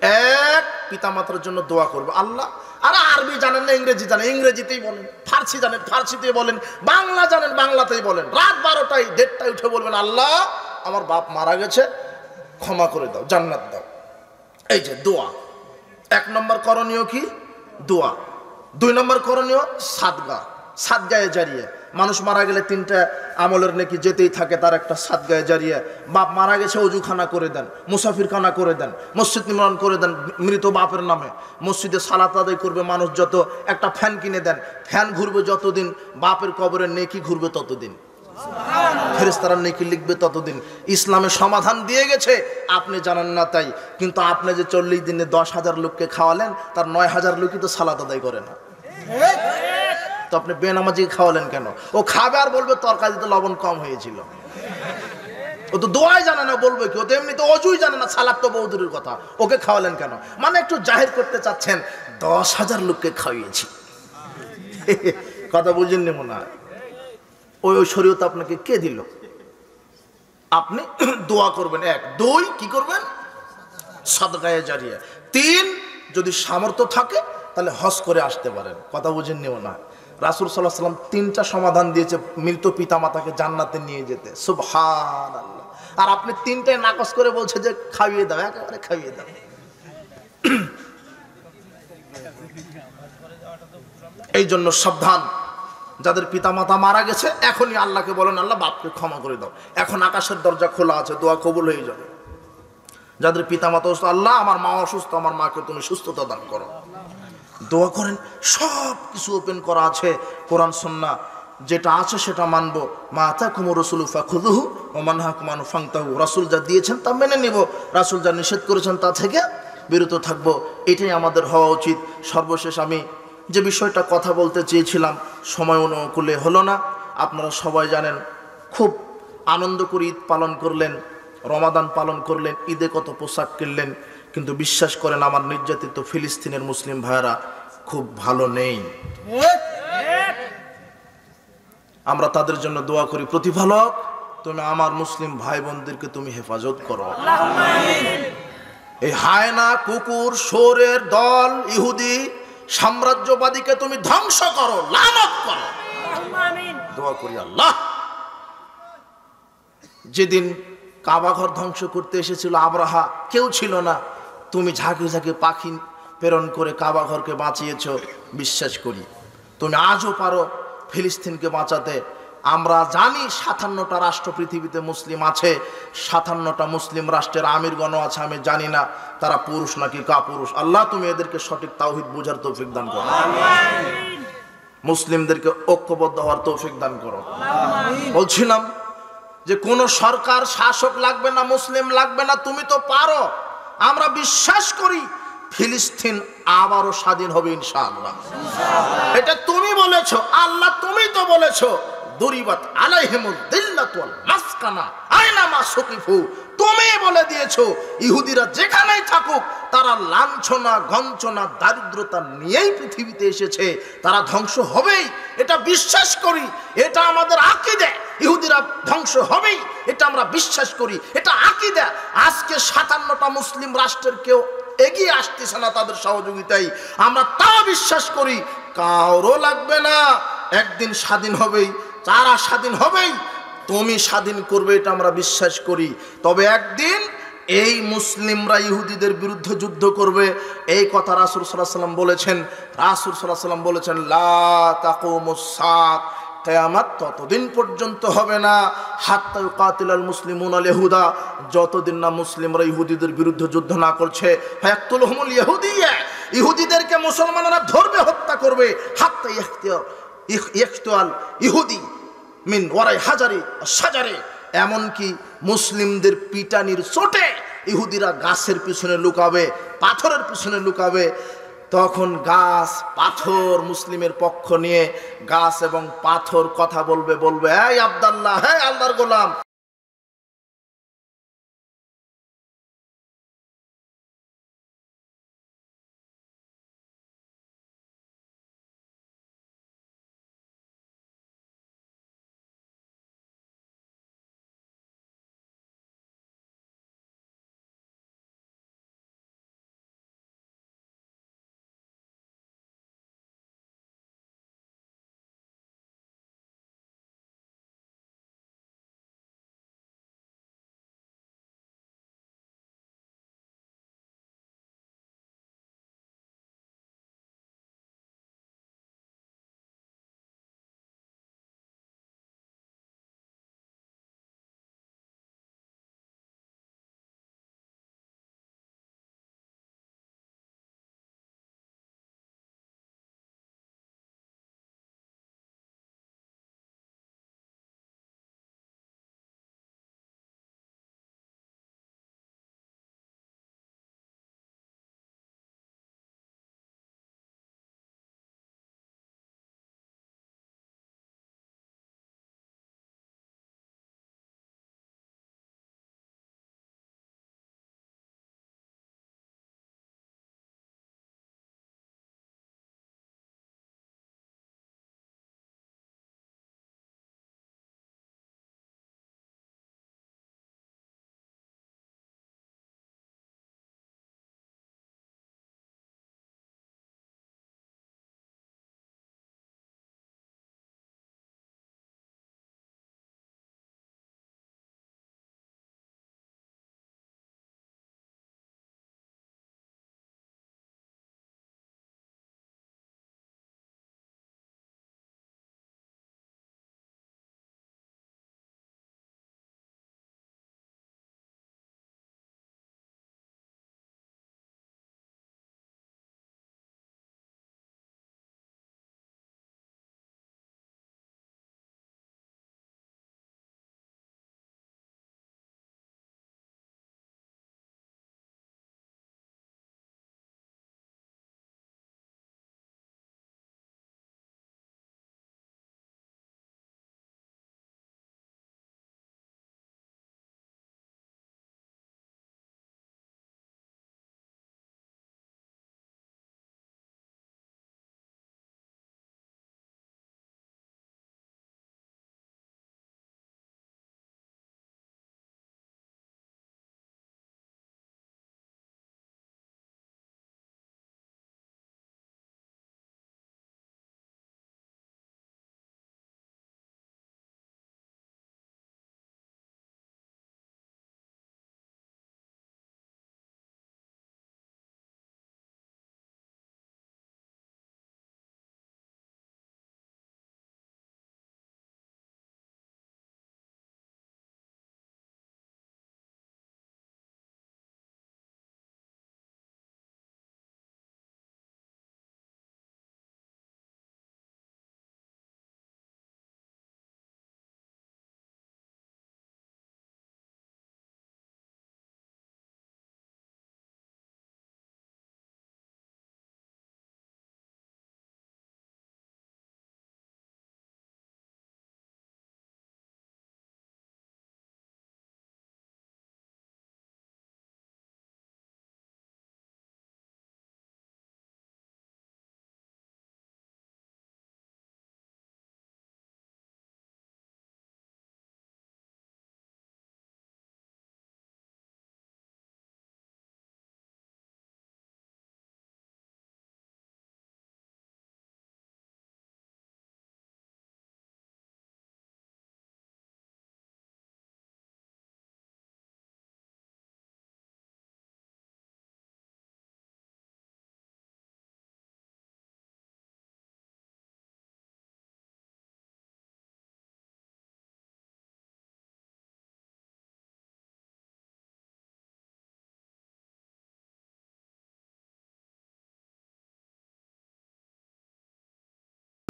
Speaker 1: এক, পিতামাতার জন্য দোয়া করবে। আল্লাহ, আরে আরবি জানেন না ইংরেজি জানেন, ইংরেজিতেই বলেন, ফার্সি জানেন ফার্সিতেই বলেন, বাংলা জানেন বাংলাতেই বলেন। রাত 12টায় 1:30টায় উঠে বলবেন আল্লাহ আমার বাপ মারা গেছে, ক্ষমা করে দাও, জান্নাত দাও। এই যে দোয়া। 1 নম্বর করণীয় কি? দোয়া। 2 নম্বর করণীয় সাদগা, সাদগায়ে জারিয়া। মানুষ মারা গেলে 3টা আমলের নেকি যেতেই থাকে, তার একটা সাদগায়ে জারিয়া। বাপ মারা গেছে, ওযুখানা করে দেন, মুসাফিরখানা করে দেন, মসজিদ নির্মাণ করে দেন মৃত বাপের নামে, মসজিদে সালাত আদায় করবে মানুষ যত, একটা ফ্যান কিনে দেন, ফ্যান ঘুরবে যতদিন, বাপের কবরের নেকি ঘুরবে ততদিন, ফেরেশতারা নেকি লিখবে ততদিন। ইসলামে সমাধান দিয়ে গেছে, আপনি জানেন না তাই। কিন্তু আপনি যে 40 দিনে 10,000 লোককে খাওয়ালেন, তার 9,000 লোকই তো সালাত আদায় করে না, তো আপনি বেনামাজি খাওয়ালেন কেন? ও খাবে আর বলবে তরকারিতে লবণ কম হয়েছিল। ও তো দোয়াই জানে না, বলবে কি? ও তো এমনি তো অজুই জানে না, সালাত তো বহু দূরের কথা, ওকে খাওয়ালেন কেন? মানে একটু জাহির করতে চাচ্ছেন 10,000 লোককে খাওয়িয়েছি। কথা বুঝেননি মনে হয়? ওই শরীয়ত আপনাকে কে দিল? আপনি দোয়া করবেন। 1, 2 কি করবেন? সাদগায়ে জারিয়া। 3, যদি সামর্থ্য থাকে তাহলে হজ করে আসতে পারেন। কথা বুঝেননি মনে হয়? রাসূল সাল্লাল্লাহু আলাইহি ওয়াসাল্লাম 3টা সমাধান দিয়েছে মৃত পিতা মাতাকে জান্নাতে নিয়ে যেতে। সুবহানাল্লাহ। আর আপনি 3টায় নাকচ করে বলছে যে খাইয়ে দাও, একেবারে খাইয়ে দাও। এই জন্য সাবধান, যাদের পিতা মাতা মারা গেছে এখনই আল্লাহকে বলেন আল্লাহ বাপকে ক্ষমা করে দাও, এখন আকাশের দরজা খোলা আছে, দোয়া কবুল হয়ে যাবে। যাদের পিতা মাতা অসুস্থ, আল্লাহ আমার মা অসুস্থ, আমার মাকে তুমি সুস্থতা দান করো, দোয়া করেন। সব কিছু ওপেন করা আছে, কোরআন সুন্নাহ যেটা আছে সেটা মানবো। মা আতাকুমুর রাসূলু ফাখুযুহু ওয়া মা নাহাকুম আনহু ফান্তাহু। রাসূল যা দিয়েছেন তা মেনে নিব, রাসূল যা নিষেধ করেছেন তা থেকে বিরত থাকবো, এটাই আমাদের হওয়া উচিত। সর্বশেষ আমি যে বিষয়টা কথা বলতে চেয়েছিলাম, সময় অনুকূলে হলো না। আপনারা সবাই জানেন, খুব আনন্দ করে ঈদ পালন করলেন, রমাদান পালন করলেন, ঈদে কত পোশাক কিনলেন, কিন্তু বিশ্বাস করেন আমার নির্যাতিত ফিলিস্তিনের মুসলিম ভাইয়েরা খুব ভালো নেই। আমরা তাদের জন্য দোয়া করি, প্রতিপালক তুমি আমার মুসলিম ভাই বোনদেরকে তুমি হেফাজত করো। এই হায়না কুকুর শোরের দল ইহুদি সাম্রাজ্যবাদীকে তুমি ধ্বংস করো, লানত করো। দোয়া করি আল্লাহ, যেদিন কাবা ঘর ধ্বংস করতে এসেছিল আবরাহা, কেউ ছিল না, তুমি ঝাঁকে ঝাঁকে পাখি প্রেরণ করে কাবা ঘরকে বাঁচিয়েছো। বিশ্বাস করি তুমি আজও পারো ফিলিস্তিনকে বাঁচাতে। আমরা জানি 57টা রাষ্ট্র পৃথিবীতে মুসলিম আছে, 57টা মুসলিম রাষ্ট্রের আমিরগণ আছে, আমি জানি না তারা পুরুষ নাকি কাপুরুষ। আল্লাহ তুমি এদেরকে সঠিক তাওহীদ বোঝার তৌফিক দান করো, মুসলিমদেরকে ঐক্যবদ্ধ হওয়ার তৌফিক দান করো। বলছিলাম যে কোন সরকার শাসক লাগবে না, মুসলিম লাগবে না, তুমি তো পারো। আমরা বিশ্বাস করি ফিলিস্তিন আবারও স্বাধীন হবে ইনশাআল্লাহ। এটা তুমি বলেছো, আল্লাহ তুমি তো বলেছো দুরিবাত আলাইহিমুদ দিল্লাতু ওয়াল মাসকানা আইনামা সুকিফু। তুমি বলে দিয়েছো ইহুদিরা যেখানেই থাকুক তারা লাঞ্ছনা গঞ্চনা দারিদ্রতা নিয়েই পৃথিবীতে এসেছে, তারা ধ্বংস হবেই, এটা বিশ্বাস করি, এটা আমাদের আকীদা। ইহুদিরা ধ্বংস হবেই, এটা আমরা বিশ্বাস করি, এটা আকীদা। আজকে 57টা মুসলিম রাষ্ট্রের কেউ এগিয়ে আসতেছে না তাদের সহযোগিতায়, আমরা তাও বিশ্বাস করি কারো লাগবে না, একদিন স্বাধীন হবেই, তারা স্বাধীন হবেই, তুমি স্বাধীন করবে, এটা আমরা বিশ্বাস করি। তবে একদিন এই মুসলিমরা ইহুদিদের বিরুদ্ধে যুদ্ধ করবে, এই কথা রাসূল সাল্লাল্লাহু আলাইহি ওয়াসাল্লাম বলেছেন। রাসূল সাল্লাল্লাহু আলাইহি ওয়াসাল্লাম বলেছেন লা তাকুমুস সাআত, কিয়ামত ততদিন পর্যন্ত হবে না হাত্তা ইউকাতিলাল মুসলিমুনা আল ইহুদা, যতদিন না মুসলিমরা ইহুদিদের বিরুদ্ধে যুদ্ধ না করছে। ফায়াকতুলহুমুল ইহুদিয়্যা, ইহুদিদেরকে মুসলমানরা ধরবে, হত্যা করবে। হাত্তা ইয়াকতুল ইহুদি মিন ওয়ারাই হাজারি সাজারে, এমনকি মুসলিমদের পিটানির চোটে ইহুদিরা গাছের পিছনে লুকাবে, পাথরের পিছনে লুকাবে। তখন গাছ পাথর মুসলিমের পক্ষ নিয়ে গাছ এবং পাথর কথা বলবে, বলবে এই আব্দুল্লাহ, হে আল্লাহর গোলাম,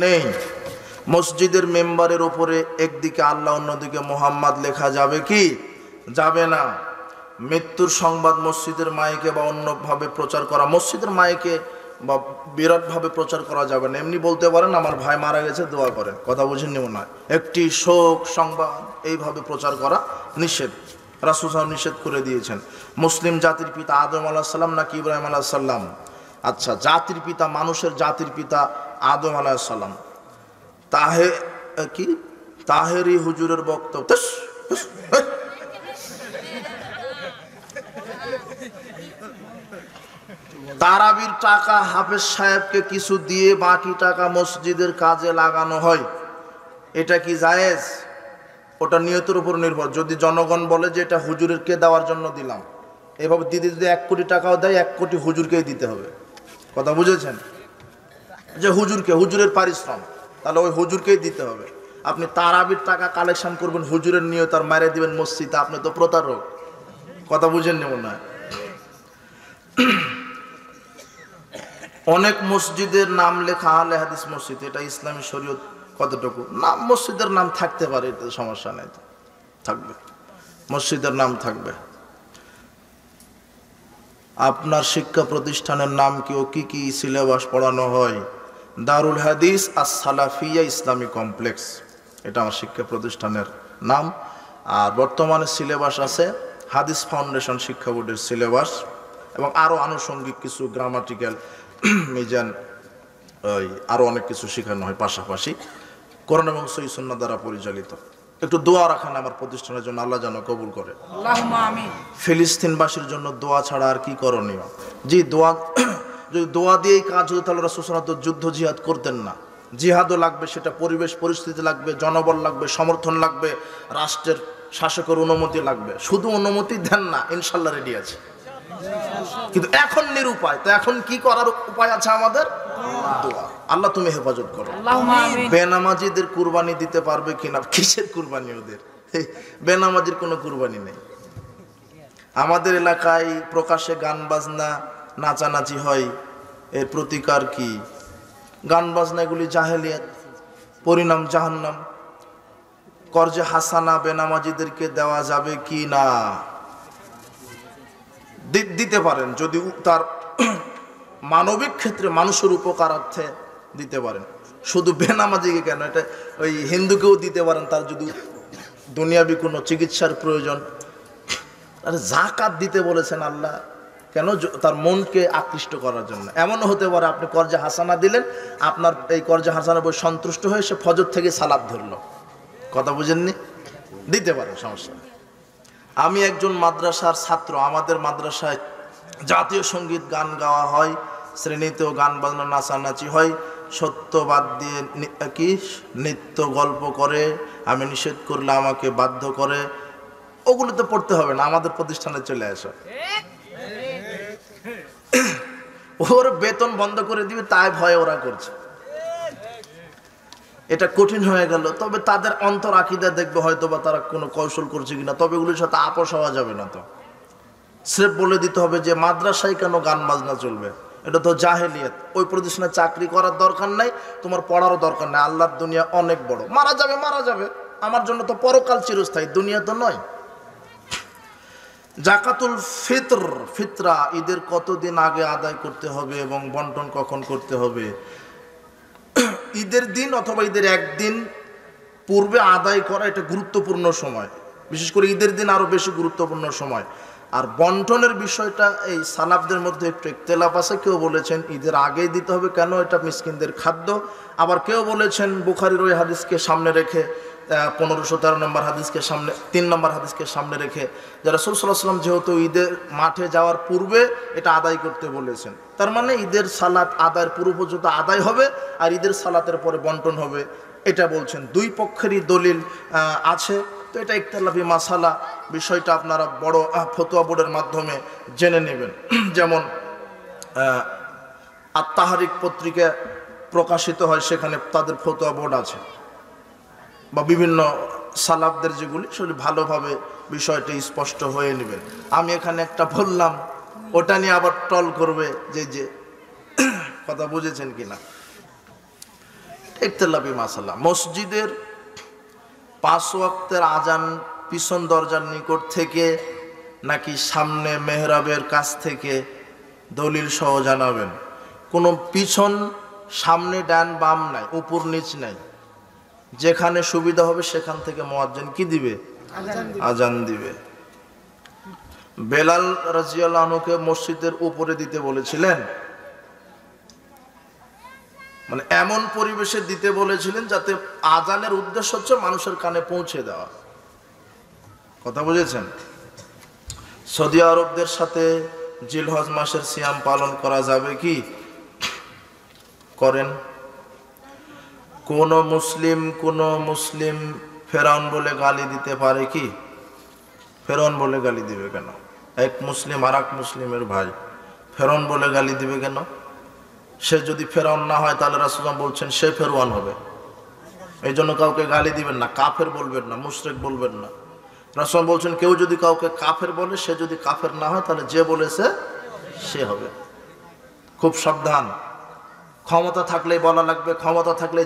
Speaker 1: নেই। মসজিদের মেম্বারের উপরে একদিকে আল্লাহ অন্যদিকে মোহাম্মদ লেখা যাবে কি? যাবে না। মৃত্যুর সংবাদ মসজিদের মাইকে বা অন্যভাবে প্রচার করা, মসজিদের মাইকে বা বিরাটভাবে প্রচার করা যাবে না। এমনি বলতে পারেন আমার ভাই মারা গেছে, দোয়া করেন, কথা বুঝেননি মনে হয়। একটি শোক সংবাদ এইভাবে প্রচার করা নিষেধ, রাসূল সাল্লাল্লাহু নিষেধ করে দিয়েছেন। মুসলিম জাতির পিতা আদম আলাইহিস সালাম নাকি ইব্রাহিম আলাইহিস সালাম? আচ্ছা, জাতির পিতা, মানুষের জাতির পিতা আদম আলাইহিস সালাম। তাহেরি হুজুরের বক্তব্য, তারাবির টাকা হাফেজ সাহেবকে কিছু দিয়ে বাকি টাকা মসজিদের কাজে লাগানো হয়, এটা কি জায়েজ? ওটা নিয়তের উপর নির্ভর। যদি জনগণ বলে যে এটা হুজুরকে দেওয়ার জন্য দিলাম, এভাবে দিদি যদি 1 কোটি টাকাও দেয় 1 কোটি হুজুরকেই দিতে হবে, কথা বুঝেছেন? যে হুজুরকে, হুজুরের পারিশ্রম, তাহলে ওই হুজুরকেই দিতে হবে। আপনি তারাবির টাকা কালেকশন করবেন হুজুরের নিয়ত আর মারে দিবেন মসজিদে, আপনি তো প্রতারক, কথা বুঝেননি মনে হয়। অনেক মসজিদের নাম লেখা আহলে হাদিস মসজিদ, এটা ইসলামী শরীয়ত কতটুকু? নাম মসজিদের নাম থাকতে পারে, এটা সমস্যা নেই, থাকবে, মসজিদের নাম থাকবে। আপনার শিক্ষা প্রতিষ্ঠানের নাম কি ও কি কি সিলেবাস পড়ানো হয়? দারুল হাদিস আস সালাফিয়া ইসলামী কমপ্লেক্স, এটা আমার শিক্ষা প্রতিষ্ঠানের নাম। আর বর্তমানে সিলেবাস আছে হাদিস ফাউন্ডেশন শিক্ষা বোর্ডের সিলেবাস, এবং আরও আনুষঙ্গিক কিছু গ্রামাটিক্যাল মিজান, ওই আরও অনেক কিছু শেখানো হয় পাশাপাশি, কোরআন এবং সহিহ সুন্নাহ দ্বারা পরিচালিত। একটু দোয়া রাখেন আমার প্রতিষ্ঠানের জন্য, আল্লাহ যেন কবুল করে। আল্লাহুম্মা আমিন। ফিলিস্তিনবাসীর জন্য দোয়া ছাড়া আর কি করণীয়? জি, দোয়া, যদি দোয়া দিয়েই কাজ হতো তাহলে রাসূল সাল্লাল্লাহু আলাইহি ওয়াসাল্লাম যুদ্ধ জিহাদ করতেন না। জিহাদও লাগবে, সেটা পরিবেশ পরিস্থিতি লাগবে, জনবল লাগবে, সমর্থন লাগবে, রাষ্ট্রের শাসকের অনুমতি লাগবে। শুধু অনুমতি দেন না, ইনশাল্লাহ রেডি আছে, কিন্তু এখন নিরুপায়। তো এখন কি করার উপায় আছে আমাদের? দোয়া। আল্লাহ তুমি হেফাজত করো। বেনামাজিদের কুরবানি দিতে পারবে কিনা? কিসের কুরবানি ওদের? বেনামাজির কোনো কুরবানি নেই। আমাদের এলাকায় প্রকাশ্যে গান বাজনা নাচানাচি হয়, এর প্রতিকার কি? গান বাজনা এগুলি জাহেলিয়াত, পরিণাম জাহান্নাম। কর্জে হাসানা বেনামাজিদেরকে দেওয়া যাবে কি না? দিতে পারেন, যদি তার মানবিক ক্ষেত্রে মানুষের উপকারার্থে দিতে পারেন। শুধু বেনামাজিকে কেন, এটা ওই হিন্দুকেও দিতে পারেন, তার যদি দুনিয়াবি কোনো চিকিৎসার প্রয়োজন। আর যাকাত দিতে বলেছেন আল্লাহ, কেন? তার মনকে আকৃষ্ট করার জন্য। এমনও হতে পারে আপনি কর্জে হাসানা দিলেন, আপনার এই কর্জে হাসানা বই সন্তুষ্ট হয়ে সে ফজর থেকে সালাত ধরলো, কথা বুঝেননি? দিতে পারেন, সমস্যা নেই। আমি একজন মাদ্রাসার ছাত্র, আমাদের মাদ্রাসায় জাতীয় সঙ্গীত গান গাওয়া হয়, শ্রেণীতেও গান বাজনা নাচানাচি হয়, সত্যবাদ দিয়ে কি নৃত্য গল্প করে, আমি নিষেধ করলে আমাকে বাধ্য করে। ওগুলো তো পড়তে হবে না, আমাদের প্রতিষ্ঠানে চলে আসে। ওর বেতন বন্ধ করে দিবে তাই ভয়ে ওরা করছে। এটা কঠিন হয়ে গেল। তবে তাদের অন্তর আকীদা দেখবে হয়তো বা তারা কোনো কৌশল করছে কিনা, তবে এগুলির সাথে আপোষ হওয়া যাবে না। তো স্রেফ বলে দিতে হবে যে মাদ্রাসায় কেন গান বাজনা চলবে, এটা তো জাহেলিয়াত। ওই প্রতিষ্ঠানে চাকরি করার দরকার নাই, তোমার পড়ারও দরকার নাই। আল্লাহর দুনিয়া অনেক বড়, মারা যাবে মারা যাবে, আমার জন্য তো পরকাল চিরস্থায়ী, দুনিয়া তো নয়। জাকাতুল ফিতর, ফিতরা, ঈদের কতদিন আগে আদায় করতে হবে এবং বন্টন কখন করতে হবে? ঈদের দিন অথবা ঈদের একদিন পূর্বে আদায় করা, এটা গুরুত্বপূর্ণ সময়। বিশেষ করে ঈদের দিন আরো বেশি গুরুত্বপূর্ণ সময়। আর বন্টনের বিষয়টা এই সালাফদের মধ্যে একটু ইখতিলাফ আছে। কেউ বলেছেন ঈদের আগেই দিতে হবে, কেন? এটা মিসকিনদের খাদ্য। আবার কেউ বলেছেন বুখারীর ওই হাদিসকে সামনে রেখে, 1513 নম্বর হাদিসকে সামনে, 3 নম্বর হাদিসকে সামনে রেখে, যে রাসূল সাল্লাল্লাহু আলাইহি ওয়াসাল্লাম যেহেতু ঈদের মাঠে যাওয়ার পূর্বে এটা আদায় করতে বলেছেন, তার মানে ঈদের সালাত আদায়ের পূর্ব পর্যন্ত আদায় হবে আর ঈদের সালাতের পরে বন্টন হবে, এটা বলছেন। দুই পক্ষেরই দলিল আছে। তো এটা ইখতিলাফি মাসালা, বিষয়টা আপনারা বড় ফতোয়া বোর্ডের মাধ্যমে জেনে নেবেন। যেমন আত-তাহরিক পত্রিকা প্রকাশিত হয়, সেখানে তাদের ফতোয়া বোর্ড আছে, বা বিভিন্ন সালাফদের যেগুলি, সেগুলি ভালোভাবে বিষয়টি স্পষ্ট হয়ে নেবেন। আমি এখানে একটা বললাম, ওটা নিয়ে আবার টল করবে যে কথা বুঝেছেন কিনা। ইখতিলাফি মাসালা। মসজিদের 5 ওয়াক্তের আজান পিছন দরজার নিকট থেকে নাকি সামনে মেহরাবের কাছ থেকে, দলিল সহ জানাবেন। কোনো পিছন সামনে ডান বাম নাই, উপর নিচ নাই, যেখানে সুবিধা হবে সেখান থেকে মুয়াজ্জিন কি দিবে? আজান দিবে। বেলাল রাদিয়াল্লাহু আনহুকে মসজিদের উপরে দিতে বলেছিলেন, মানে এমন পরিবেশে দিতে বলেছিলেন যাতে আজানের উদ্দেশ্য হচ্ছে মানুষের কানে পৌঁছে দেওয়া। কথা বুঝেছেন? সৌদি আরবদের সাথে জিলহজ মাসের সিয়াম পালন করা যাবে কি? করেন। কোন মুসলিম ফেরাউন বলে গালি দিতে পারে কি? ফেরাউন বলে গালি দিবে কেন? এক মুসলিম আর এক মুসলিমের ভাই, ফেরাউন বলে গালি দিবে কেন? সে যদি ফেরাউন না হয় তাহলে রাসূলুল্লাহ বলছেন সে ফেরওয়ান হবে। এই জন্য কাউকে গালি দিবেন না, কাফের বলবেন না, মুশরিক বলবেন না। রাসূলুল্লাহ বলছেন কেউ যদি কাউকে কাফের বলে, সে যদি কাফের না হয় তাহলে যে বলেছে সে হবে। খুব সাবধান। ক্ষমতা থাকলেই বলা লাগবে, ক্ষমতা থাকলে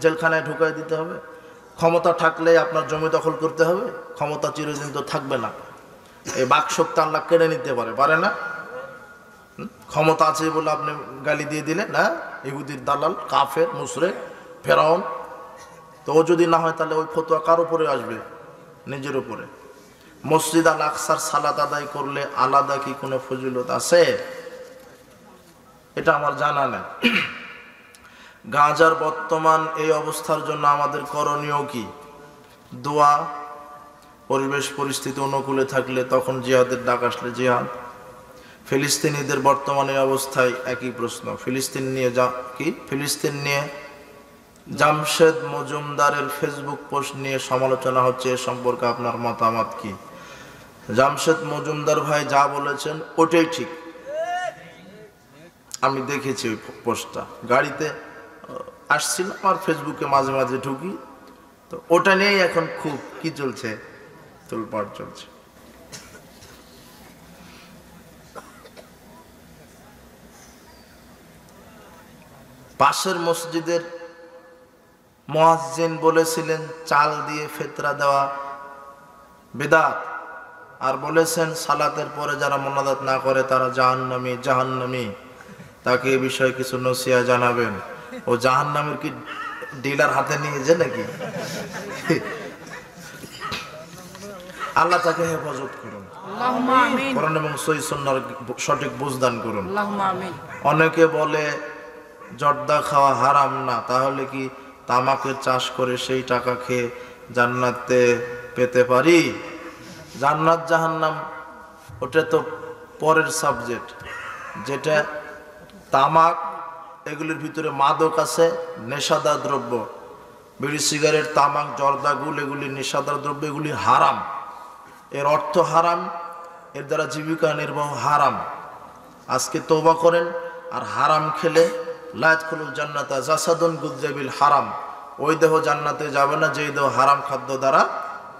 Speaker 1: জেলখানায় ঢুকাই দিতে হবে, ক্ষমতা থাকলে আপনার জমি দখল করতে হবে। ক্ষমতা চিরদিন তো থাকবে না। এই বাকশক্তি আল্লাহ কেড়ে নিতে পারে না। ক্ষমতা আছে বলে আপনি গালি দিয়ে দিলেন না, ইহুদির দালাল, কাফের, মুশরিক, ফেরাউন। তো ও যদি না হয় তাহলে ওই ফতোয়া কার উপরে আসবে? নিজের উপরে। মসজিদ আল আকসার সালাত আদায় করলে আলাদা কি কোনো ফজিলত আছে? এটা আমার জানা নেই। গাজার বর্তমান এই অবস্থার জন্য আমাদের করণীয় কি? দোয়া। পরিবেশ পরিস্থিতি অনুকূলে থাকলে তখন জিহাদের ডাক আসলে জিহাদ। ফিলিস্তিনিদের বর্তমানে অবস্থায় একই প্রশ্ন। ফিলিস্তিন নিয়ে জামশেদ মজুমদারের ফেসবুক পোস্ট নিয়ে সমালোচনা হচ্ছে, এ সম্পর্কে আপনার মতামত কি? জামশেদ মজুমদার ভাই যা বলেছেন ওটাই ঠিক। আমি দেখেছি ওই পোস্টটা, গাড়িতে আসছিলাম আর ফেসবুকে মাঝে মাঝে ঢুকি, তো ওটা নিয়েই এখন খুব কি চলছে, তোলপাড় চলছে। পাশের মসজিদের মুয়াজ্জিন বলেছিলেন চাল দিয়ে ফিতরা দেওয়া বিদআত, আর বলেছেন সালাতের পরে যারা মুনাজাত না করে তারা জাহান্নামী। তাকে এই বিষয়ে কিছু নসিহত জানাবেন। ও জাহান্নামের কি ডিলার হাতে নিয়েছে নাকি? আল্লাহ তাকে হেফাজত করুন, আল্লাহুম্মা আমিন। কোরআন এবং সহিহ সুন্নাহর সঠিক বুঝদান করুন, আল্লাহুম্মা আমিন। অনেকে বলে জর্দা খাওয়া হারাম না, তাহলে কি তামাকের চাষ করে সেই টাকা খেয়ে জান্নাতে পেতে পারি? জান্নাত জাহান্নাম ওটা তো পরের সাবজেক্ট। যেটা তামাক, এগুলির ভিতরে মাদক আছে, নেশাদার দ্রব্য। বিড়ি, সিগারেট, তামাক, জর্দা, গুল, এগুলি নেশাদার দ্রব্য, এগুলি হারাম। এর অর্থ হারাম, এর দ্বারা জীবিকা নির্বাহ হারাম। আজকে তওবা করেন, আর হারাম খেলে লা ইয়াদখুলুল জান্নাতা জাসাদুন গুযযা বিল হারাম, ওই দেহ জান্নাতে যাবে না যেই দেহ হারাম খাদ্য দ্বারা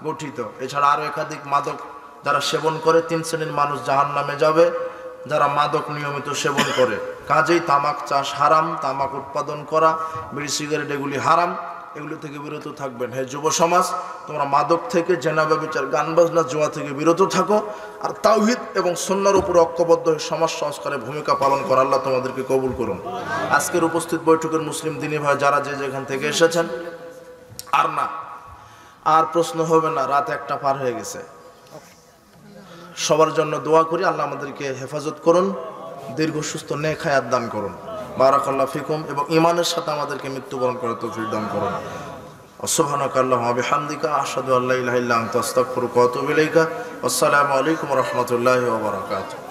Speaker 1: গঠিত। এছাড়া আরো একাধিক মাদক যারা সেবন করে 3 শ্রেণীর মানুষ জাহান্নামে যাবে, যারা মাদক নিয়মিত সেবন করে। কাজেই তামাক চাষ হারাম, তামাক উৎপাদন করা, বিড়ি, সিগারেট এগুলি হারাম, এগুলি থেকে বিরত থাকবেন। হে যুব সমাজ, তোমরা মাদক থেকে, জেনা, ব্যভিচার, গান বাজনা, জুয়া থেকে বিরত থাকো, আর তাওহীদ এবং সুন্নাহর উপর ঐক্যবদ্ধ হয়ে সমাজ সংস্কারে ভূমিকা পালন করা আল্লাহ তোমাদেরকে কবুল করুন। আজকের উপস্থিত বৈঠকের মুসলিম দিনী ভাই যারা যে যেখান থেকে এসেছেন, আর প্রশ্ন হবে না, রাত 1টা পার হয়ে গেছে। সবার জন্য দোয়া করি, আল্লাহ আমাদেরকে হেফাজত করুন, দীর্ঘ সুস্থ নেক হায়াত দান করুন। বারাকাল্লাহু ফিকুম। এবং ঈমানের সাথে আমাদেরকে মৃত্যুবরণ করার তৌফিক দান করুন। সুবহানাকা আল্লাহুম্মা ওয়া বিহামদিকা আশহাদু আল্লা ইলাহা ইল্লা আনতা আস্তাগফিরুকা ওয়া আতুবু ইলাইকা। আসসালামু আলাইকুম ওয়া রাহমাতুল্লাহি ওয়া বারাকাতুহু।